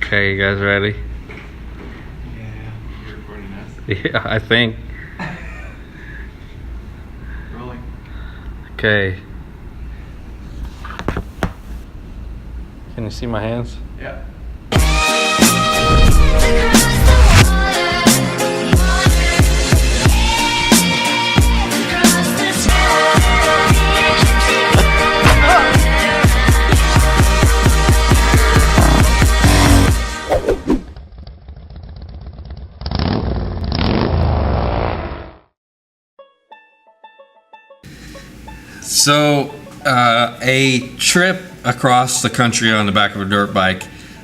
Okay, you guys ready? Yeah, you're recording us. Yeah, I think. Rolling. Okay. Can you see my hands? Yeah. So, a trip across the country on the back of a dirt bike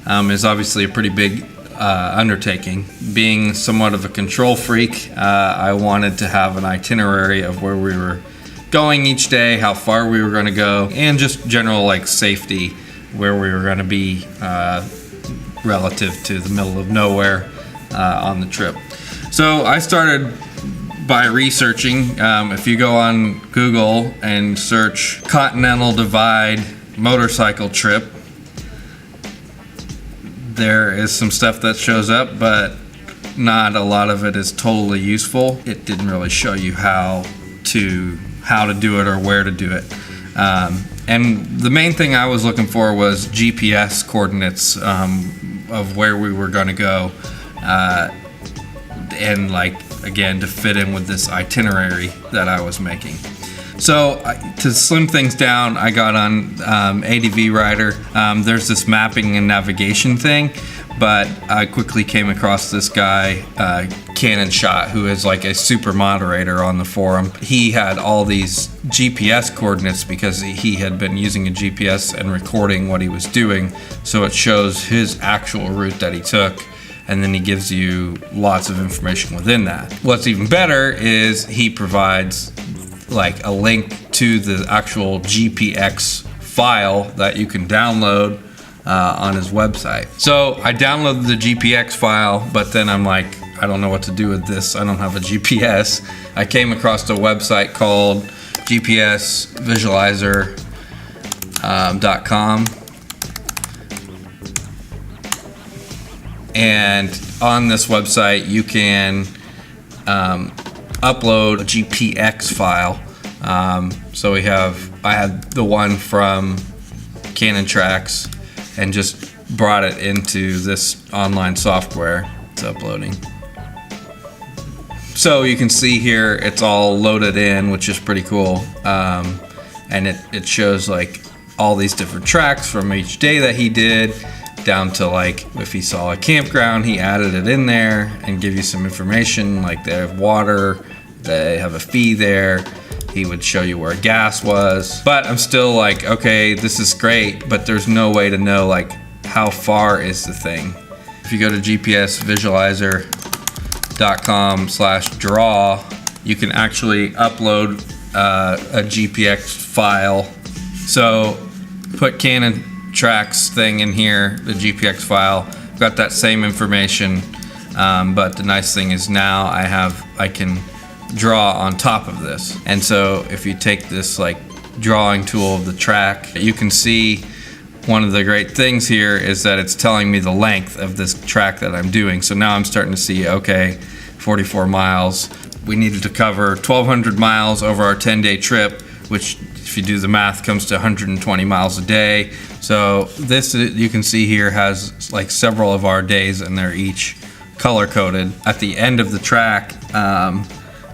is obviously a pretty big undertaking. Being somewhat of a control freak, I wanted to have an itinerary of where we were going each day, how far we were going to go, and just general like safety, where we were going to be relative to the middle of nowhere on the trip. So I started by researching. If you go on Google and search Continental Divide motorcycle trip, there is some stuff that shows up, but not a lot of it is totally useful. It didn't really show you how to do it or where to do it. And the main thing I was looking for was GPS coordinates of where we were going to go, and like again to fit in with this itinerary that I was making. So to slim things down, I got on ADV Rider. There's this mapping and navigation thing, but I quickly came across this guy, Cannon Shot, who is like a super moderator on the forum. He had all these GPS coordinates because he had been using a GPS and recording what he was doing, so it shows his actual route that he took, and then he gives you lots of information within that. What's even better is he provides like a link to the actual GPX file that you can download on his website. So I downloaded the GPX file, but then I'm like, I don't know what to do with this. I don't have a GPS. I came across a website called gpsvisualizer.com. And on this website, you can upload a GPX file. So I had the one from Canon Tracks and just brought it into this online software. It's uploading. So you can see here it's all loaded in, which is pretty cool. And it shows like all these different tracks from each day that he did, down to like if he saw a campground, he added it in there and give you some information, like they have water, they have a fee there. He would show you where gas was. But I'm still like, okay, this is great, but there's no way to know like how far is the thing. If you go to gpsvisualizer.com/draw, you can actually upload a GPX file. So put Canon Tracks thing in here, the GPX file. Got that same information, but the nice thing is now I can draw on top of this. And so if you take this like drawing tool of the track, you can see one of the great things here is that it's telling me the length of this track that I'm doing. So now I'm starting to see, okay, 44 miles. We needed to cover 1,200 miles over our 10-day trip, which if you do the math comes to 120 miles a day. So this, you can see here, has like several of our days and they're each color coded. At the end of the track,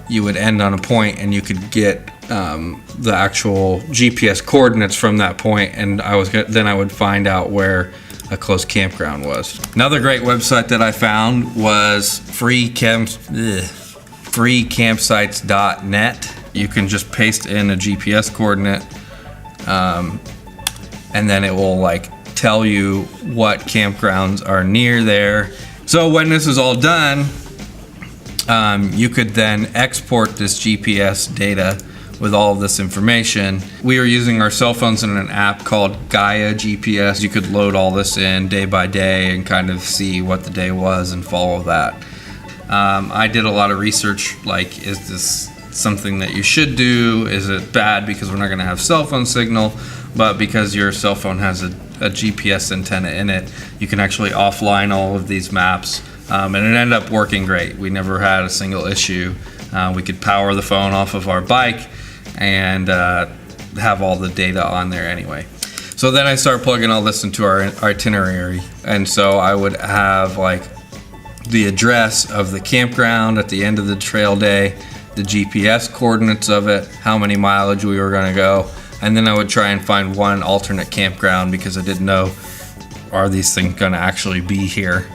you would end on a point and you could get the actual GPS coordinates from that point, and then I would find out where a close campground was. Another great website that I found was freecampsites.net. You can just paste in a GPS coordinate, and then it will like tell you what campgrounds are near there. So when this is all done, you could then export this GPS data with all of this information. We were using our cell phones in an app called Gaia GPS. You could load all this in day by day and kind of see what the day was and follow that. I did a lot of research, like, is this something that you should do? Is it bad because we're not gonna have cell phone signal, but because your cell phone has a a GPS antenna in it, you can actually offline all of these maps. And it ended up working great. We never had a single issue. We could power the phone off of our bike and have all the data on there anyway. So then I started plugging all this into our itinerary. And so I would have like the address of the campground at the end of the trail day, the GPS coordinates of it, how many mileage we were gonna go. And then I would try and find one alternate campground because I didn't know, are these things gonna actually be here?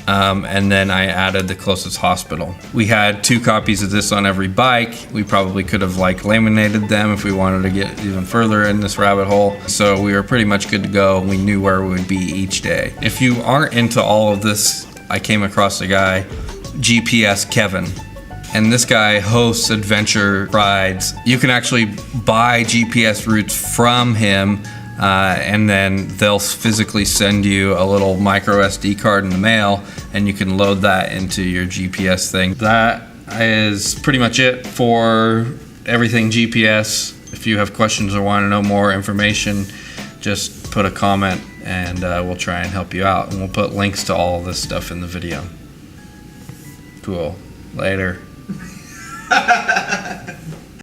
And then I added the closest hospital. We had 2 copies of this on every bike. We probably could have like laminated them if we wanted to get even further in this rabbit hole. So we were pretty much good to go. We knew where we would be each day. If you aren't into all of this, I came across a guy, GPS Kevin. And this guy hosts adventure rides. You can actually buy GPS routes from him, and then they'll physically send you a little micro SD card in the mail, and you can load that into your GPS thing. That is pretty much it for everything GPS. If you have questions or want to know more information, just put a comment and we'll try and help you out. And we'll put links to all this stuff in the video. Cool. Later.